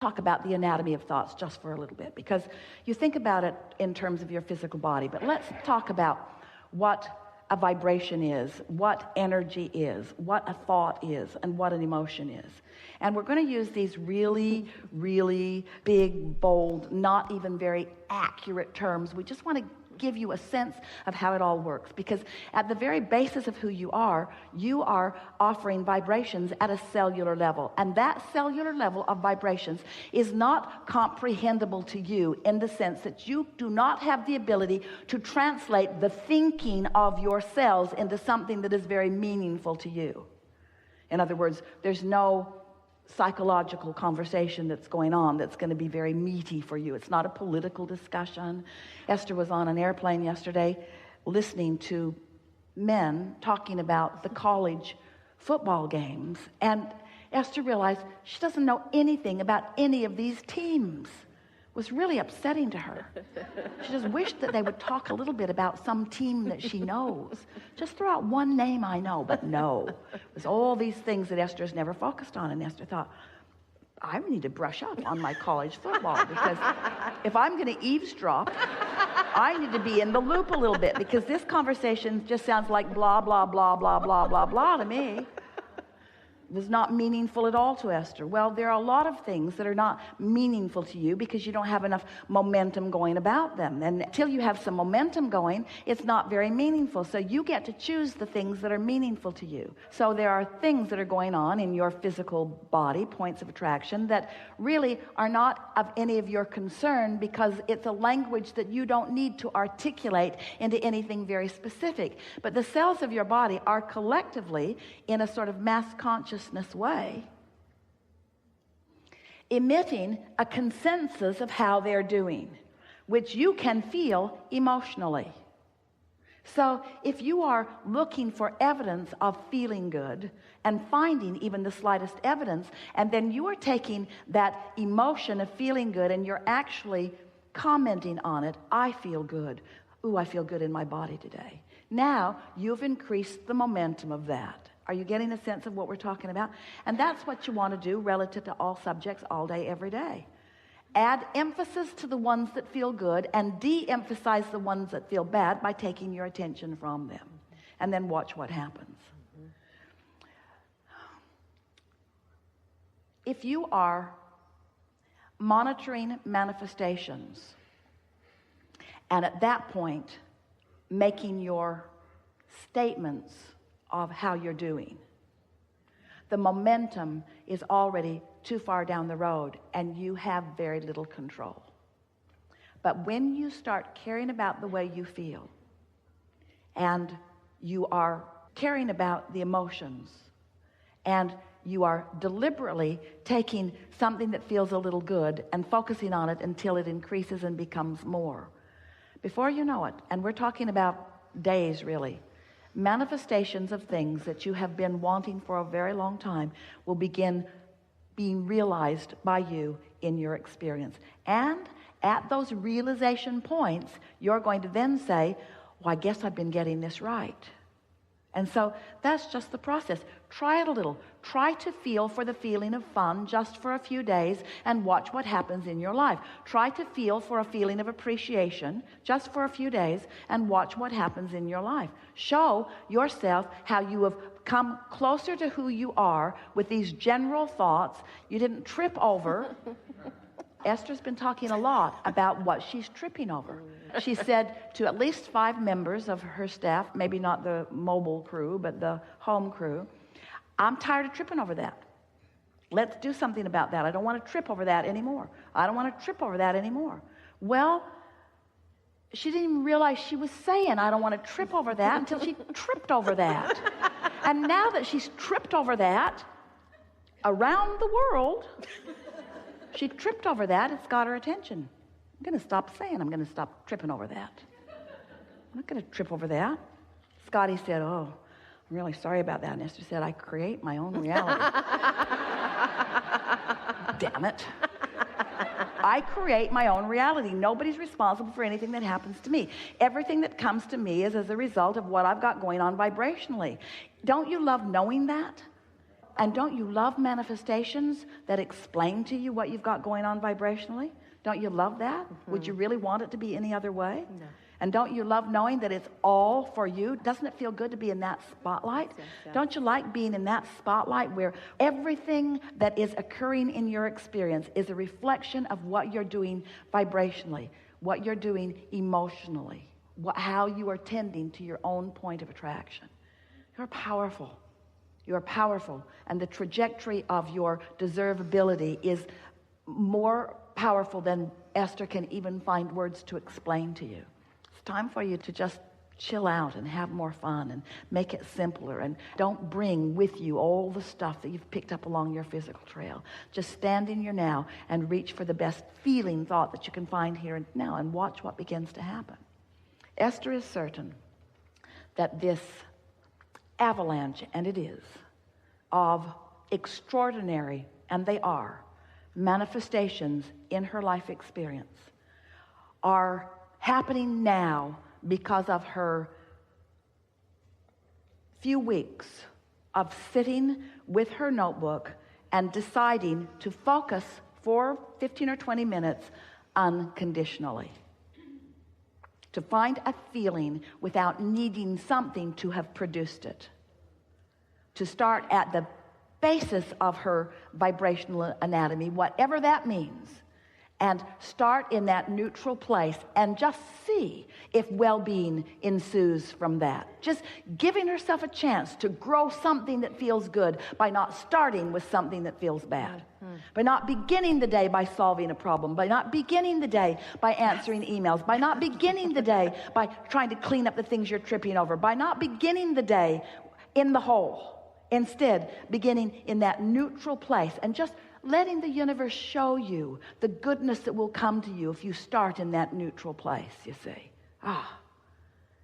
talk about the anatomy of thoughts just for a little bit, because you think about it in terms of your physical body, but let's talk about what a vibration is, what energy is, what a thought is, and what an emotion is. And we're going to use these really, really big, bold, not even very accurate terms. We just want to give you a sense of how it all works, because at the very basis of who you are offering vibrations at a cellular level, and that cellular level of vibrations is not comprehensible to you in the sense that you do not have the ability to translate the thinking of your cells into something that is very meaningful to you. In other words, there's no psychological conversation that's going on that's going to be very meaty for you. It's not a political discussion. Esther was on an airplane yesterday listening to men talking about the college football games, and Esther realized she doesn't know anything about any of these teams. It was really upsetting to her. She just wished that they would talk a little bit about some team that she knows. Just throw out one name I know, but no. It was all these things that Esther's never focused on, and Esther thought, I need to brush up on my college football, because if I'm going to eavesdrop, I need to be in the loop a little bit, because this conversation just sounds like blah, blah, blah, blah, blah, blah, blah to me. It was not meaningful at all to Esther. Well, there are a lot of things that are not meaningful to you because you don't have enough momentum going about them. And until you have some momentum going, it's not very meaningful. So you get to choose the things that are meaningful to you. So there are things that are going on in your physical body, points of attraction, that really are not of any of your concern, because it's a language that you don't need to articulate into anything very specific. But the cells of your body are collectively, in a sort of mass consciousness way, emitting a consensus of how they're doing, which you can feel emotionally. So if you are looking for evidence of feeling good and finding even the slightest evidence, and then you are taking that emotion of feeling good and you're actually commenting on it, I feel good. Ooh, I feel good in my body today. Now you've increased the momentum of that. Are you getting a sense of what we're talking about? And that's what you want to do relative to all subjects all day, every day. Add emphasis to the ones that feel good and de-emphasize the ones that feel bad by taking your attention from them. And then watch what happens. If you are monitoring manifestations, and at that point making your statements of how you're doing, the momentum is already too far down the road and you have very little control. But when you start caring about the way you feel, and you are caring about the emotions, and you are deliberately taking something that feels a little good and focusing on it until it increases and becomes more, before you know it, and we're talking about days really, manifestations of things that you have been wanting for a very long time will begin being realized by you in your experience. And at those realization points, you're going to then say, well, I guess I've been getting this right. And so that's just the process. Try it a little. Try to feel for the feeling of fun just for a few days and watch what happens in your life. Try to feel for a feeling of appreciation just for a few days and watch what happens in your life. Show yourself how you have come closer to who you are with these general thoughts. You didn't trip over. Esther's been talking a lot about what she's tripping over. She said to at least 5 members of her staff, maybe not the mobile crew, but the home crew, I'm tired of tripping over that. Let's do something about that. I don't want to trip over that anymore. I don't want to trip over that anymore. Well, she didn't even realize she was saying, I don't want to trip over that, until she tripped over that. And now that she's tripped over that, around the world, she tripped over that. It's got her attention. I'm going to stop saying I'm going to stop tripping over that. I'm not going to trip over that. Scotty said, oh, I'm really sorry about that. And Esther said, I create my own reality. Damn it. I create my own reality. Nobody's responsible for anything that happens to me. Everything that comes to me is as a result of what I've got going on vibrationally. Don't you love knowing that? And don't you love manifestations that explain to you what you've got going on vibrationally? Don't you love that? Would you really want it to be any other way? No. And don't you love knowing that it's all for you? Doesn't it feel good to be in that spotlight? Yes. Don't you like being in that spotlight where everything that is occurring in your experience is a reflection of what you're doing vibrationally, what you're doing emotionally, how you are tending to your own point of attraction? You're powerful. You're powerful. And the trajectory of your deservability is more powerful than Esther can even find words to explain to you. It's time for you to just chill out and have more fun and make it simpler, and don't bring with you all the stuff that you've picked up along your physical trail. Just stand in your now and reach for the best feeling thought that you can find here and now, and watch what begins to happen. Esther is certain that this avalanche, and it is, of extraordinary, and they are, manifestations in her life experience are happening now because of her few weeks of sitting with her notebook and deciding to focus for 15 or 20 minutes unconditionally. To find a feeling without needing something to have produced it. To start at the basis of her vibrational anatomy, whatever that means, and start in that neutral place and just see if well-being ensues from that. Just giving herself a chance to grow something that feels good by not starting with something that feels bad. By not beginning the day by solving a problem, by not beginning the day by answering emails, by not beginning the day by trying to clean up the things you're tripping over, by not beginning the day in the hole. Instead, beginning in that neutral place and just letting the universe show you the goodness that will come to you if you start in that neutral place, you see.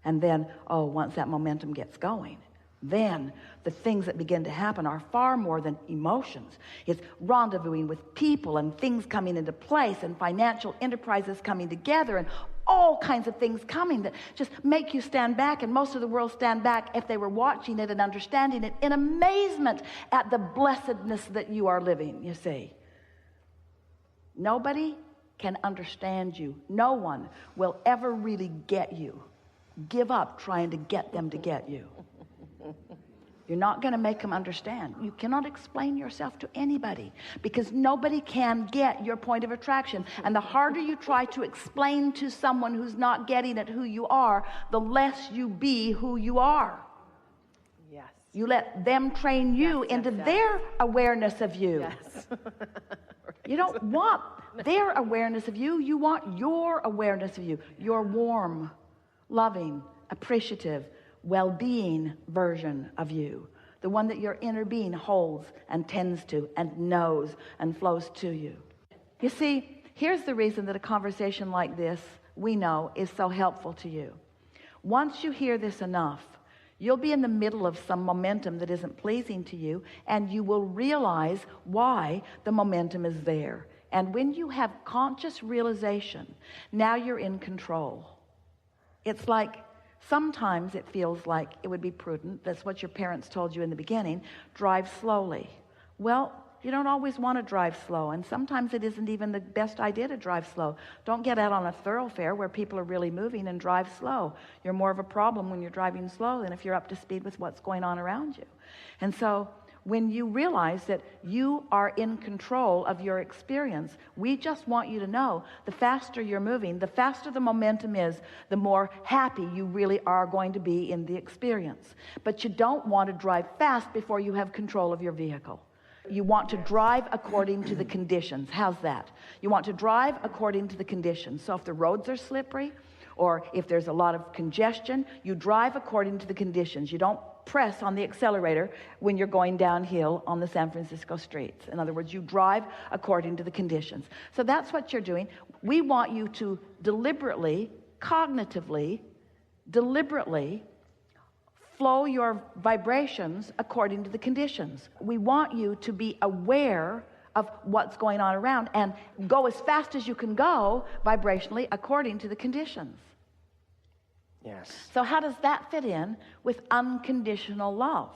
And then, once that momentum gets going, then the things that begin to happen are far more than emotions. It's rendezvousing with people and things coming into place and financial enterprises coming together and all kinds of things coming that just make you stand back, and most of the world stand back if they were watching it and understanding it in amazement at the blessedness that you are living, you see. Nobody can understand you. No one will ever really get you. Give up trying to get them to get you. You're not going to make them understand. You cannot explain yourself to anybody because nobody can get your point of attraction. And the harder you try to explain to someone who's not getting it who you are, the less you be who you are. Yes. You let them train you into their awareness of you. Yes. You don't want their awareness of you. You want your awareness of you. Your warm, loving, appreciative, well-being version of you, the one that your inner being holds and tends to and knows and flows to you. You see, here's the reason that a conversation like this, we know, is so helpful to you. Once you hear this enough, you'll be in the middle of some momentum that isn't pleasing to you, and you will realize why the momentum is there. And when you have conscious realization, now you're in control. It's like, sometimes it feels like it would be prudent. That's what your parents told you in the beginning. Drive slowly. Well, you don't always want to drive slow, and sometimes it isn't even the best idea to drive slow. Don't get out on a thoroughfare where people are really moving and drive slow. You're more of a problem when you're driving slow than if you're up to speed with what's going on around you. And so when you realize that you are in control of your experience, we just want you to know the faster you're moving, the faster the momentum is, the more happy you really are going to be in the experience. But you don't want to drive fast before you have control of your vehicle. You want to drive according to the conditions. How's that? You want to drive according to the conditions. So if the roads are slippery, or if there's a lot of congestion, you drive according to the conditions. You don't press on the accelerator when you're going downhill on the San Francisco streets. In other words, you drive according to the conditions. So that's what you're doing. We want you to deliberately, cognitively, deliberately flow your vibrations according to the conditions. We want you to be aware of what's going on around and go as fast as you can go vibrationally according to the conditions. Yes. So how does that fit in with unconditional love?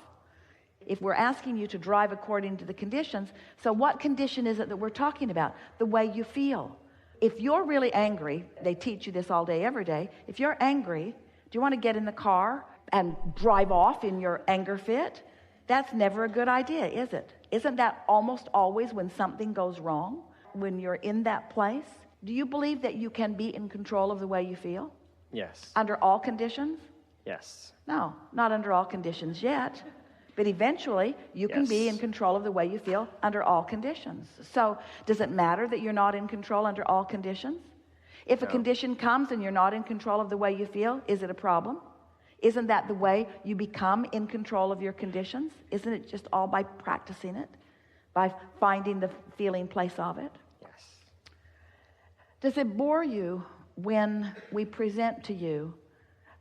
If we're asking you to drive according to the conditions, so what condition is it that we're talking about? The way you feel. If you're really angry, they teach you this all day, every day. If you're angry, do you want to get in the car and drive off in your anger fit? That's never a good idea, is it? Isn't that almost always when something goes wrong, when you're in that place? Do you believe that you can be in control of the way you feel? Yes. Under all conditions? Yes. No, not under all conditions yet. But eventually, you can be in control of the way you feel under all conditions. So, does it matter that you're not in control under all conditions? If a condition comes and you're not in control of the way you feel, is it a problem? Isn't that the way you become in control of your conditions? Isn't it just all by practicing it? By finding the feeling place of it? Yes. Does it bore you when we present to you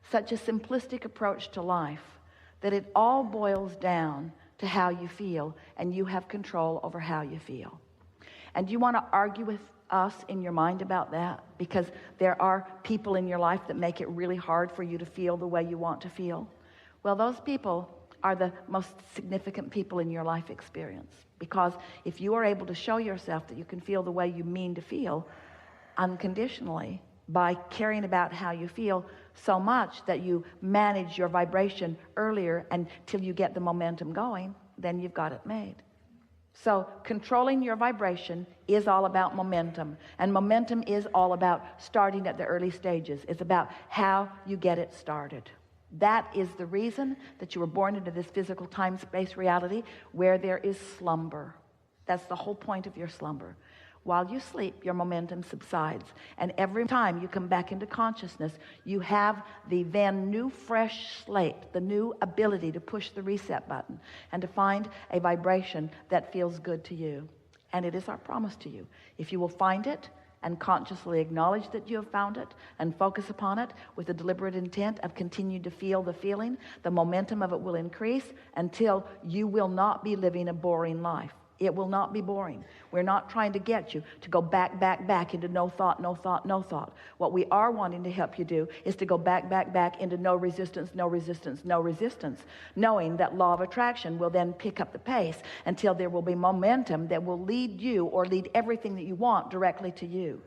such a simplistic approach to life that it all boils down to how you feel and you have control over how you feel? And do you want to argue with us in your mind about that? Because there are people in your life that make it really hard for you to feel the way you want to feel. Well, those people are the most significant people in your life experience. Because if you are able to show yourself that you can feel the way you mean to feel unconditionally, by caring about how you feel so much that you manage your vibration earlier until you get the momentum going, then you've got it made. So controlling your vibration is all about momentum. And momentum is all about starting at the early stages. It's about how you get it started. That is the reason that you were born into this physical time-space reality where there is slumber. That's the whole point of your slumber. While you sleep, your momentum subsides. And every time you come back into consciousness, you have the then new fresh slate, the new ability to push the reset button and to find a vibration that feels good to you. And it is our promise to you. If you will find it and consciously acknowledge that you have found it and focus upon it with the deliberate intent of continuing to feel the feeling, the momentum of it will increase until you will not be living a boring life. It will not be boring. We're not trying to get you to go back into no thought, no thought, no thought. What we are wanting to help you do is to go back into no resistance, no resistance, no resistance, knowing that law of attraction will then pick up the pace until there will be momentum that will lead you or lead everything that you want directly to you.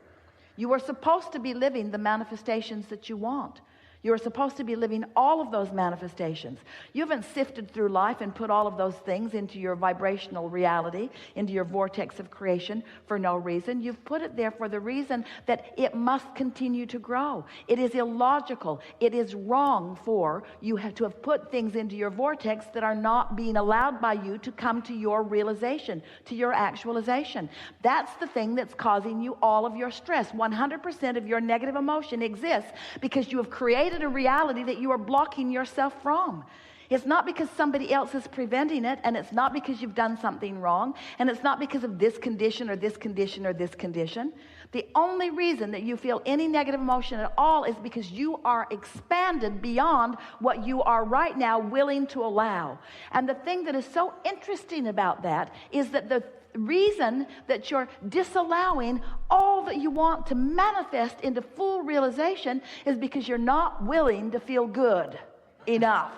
You are supposed to be living the manifestations that you want. You're supposed to be living all of those manifestations. You haven't sifted through life and put all of those things into your vibrational reality, into your vortex of creation for no reason. You've put it there for the reason that it must continue to grow. It is illogical. It is wrong for you to have put things into your vortex that are not being allowed by you to come to your realization, to your actualization. That's the thing that's causing you all of your stress. 100% of your negative emotion exists because you have created a reality that you are blocking yourself from. It's not because somebody else is preventing it, and it's not because you've done something wrong, and it's not because of this condition or this condition or this condition. The only reason that you feel any negative emotion at all is because you are expanded beyond what you are right now willing to allow. And the thing that is so interesting about that is that the reason that you're disallowing all that you want to manifest into full realization is because you're not willing to feel good enough.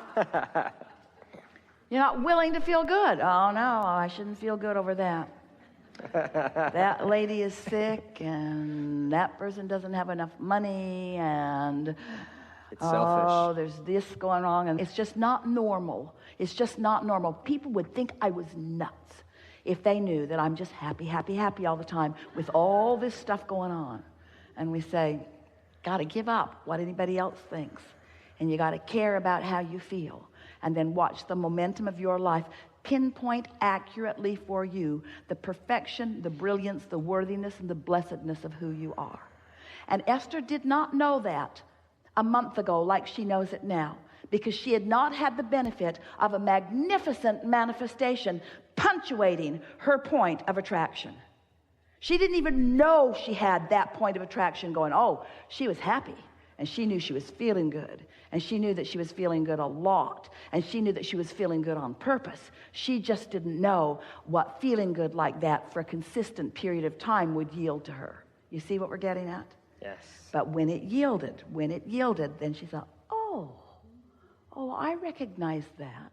You're not willing to feel good. Oh no, I shouldn't feel good over that. That lady is sick and that person doesn't have enough money and it's selfish. There's this going on and it's just not normal. It's just not normal. People would think I was nuts if they knew that I'm just happy all the time with all this stuff going on. And we say, got to give up what anybody else thinks. And you got to care about how you feel. And then watch the momentum of your life pinpoint accurately for you the perfection, the brilliance, the worthiness, and the blessedness of who you are. And Esther did not know that a month ago like she knows it now, because she had not had the benefit of a magnificent manifestation punctuating her point of attraction. She didn't even know she had that point of attraction going. Oh, she was happy, and she knew she was feeling good, and she knew that she was feeling good a lot, and she knew that she was feeling good on purpose. She just didn't know what feeling good like that for a consistent period of time would yield to her. You see what we're getting at? Yes. But when it yielded, then she thought, oh, I recognize that.